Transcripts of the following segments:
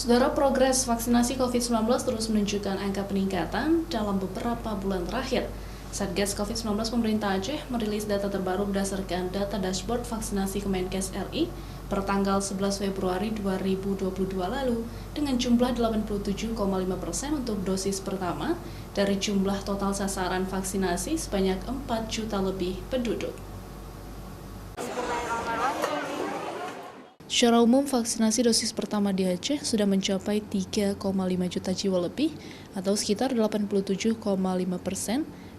Saudara, progres vaksinasi COVID-19 terus menunjukkan angka peningkatan dalam beberapa bulan terakhir. Satgas COVID-19 pemerintah Aceh merilis data terbaru berdasarkan data dashboard vaksinasi Kemenkes RI per tanggal 11 Februari 2022 lalu dengan jumlah 87,5% untuk dosis pertama dari jumlah total sasaran vaksinasi sebanyak 4 juta lebih penduduk. Secara umum, vaksinasi dosis pertama di Aceh sudah mencapai 3,5 juta jiwa lebih atau sekitar 87,5%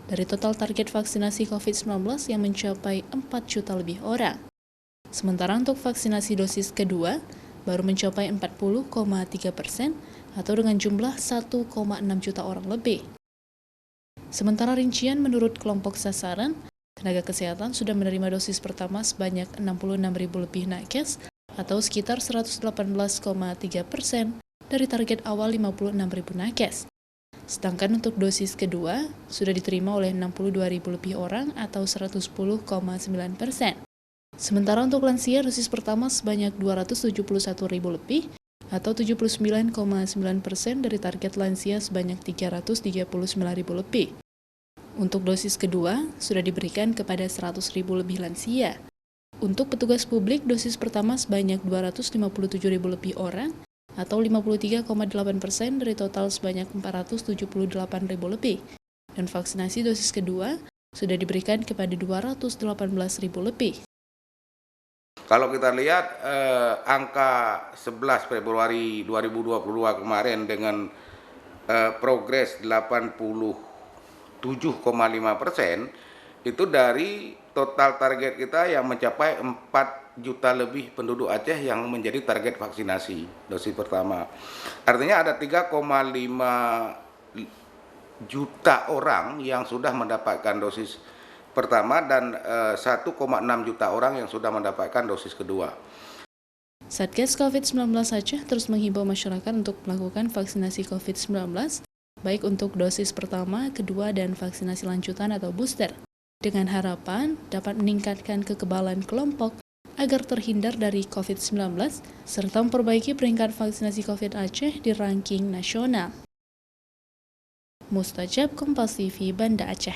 dari total target vaksinasi COVID-19 yang mencapai 4 juta lebih orang. Sementara untuk vaksinasi dosis kedua baru mencapai 40,3% atau dengan jumlah 1,6 juta orang lebih. Sementara rincian menurut kelompok sasaran, tenaga kesehatan sudah menerima dosis pertama sebanyak 66.000 lebih nakes atau sekitar 118,3% dari target awal 56.000 nakes. Sedangkan untuk dosis kedua sudah diterima oleh 62.000 lebih orang atau 110,9%. Sementara untuk lansia dosis pertama sebanyak 271.000 lebih atau 79,9% dari target lansia sebanyak 339.000 lebih. Untuk dosis kedua sudah diberikan kepada 100.000 lebih lansia. Untuk petugas publik, dosis pertama sebanyak 257.000 lebih orang atau 53,8% dari total sebanyak 478.000 lebih. Dan vaksinasi dosis kedua sudah diberikan kepada 218.000 lebih. Kalau kita lihat angka 11 Februari 2022 kemarin dengan progres 87,5%, itu dari total target kita yang mencapai 4 juta lebih penduduk Aceh yang menjadi target vaksinasi dosis pertama. Artinya ada 3,5 juta orang yang sudah mendapatkan dosis pertama dan 1,6 juta orang yang sudah mendapatkan dosis kedua. Satgas COVID-19 Aceh terus menghimbau masyarakat untuk melakukan vaksinasi COVID-19, baik untuk dosis pertama, kedua, dan vaksinasi lanjutan atau booster, dengan harapan dapat meningkatkan kekebalan kelompok agar terhindar dari COVID-19 serta memperbaiki peringkat vaksinasi COVID Aceh di ranking nasional. Mustajab, Kompas TV, Banda Aceh.